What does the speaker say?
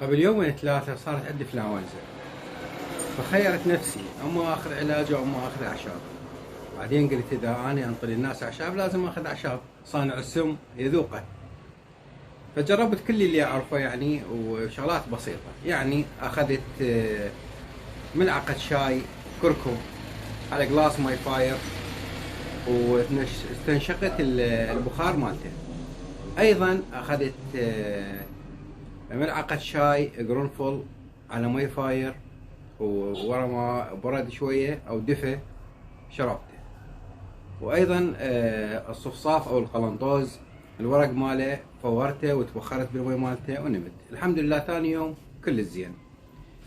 قبل يومين ثلاثة صارت عندي انفلونزا، فخيرت نفسي اما اخذ علاج او اما اخذ اعشاب. بعدين قلت اذا انا انطي الناس اعشاب لازم اخذ اعشاب، صانع السم يذوقه. فجربت كل اللي اعرفه يعني وشغلات بسيطة، يعني اخذت ملعقة شاي كركم على جلاس ماي فاير واستنشقت البخار مالته. ايضا اخذت ملعقة شاي قرنفل على ماي فاير، وورا ما برد شوية او دفى شربته. وايضا الصفصاف او القلنطوز الورق ماله فورته وتبخرت بالمي مالته ونمت. الحمد لله ثاني يوم كل الزين.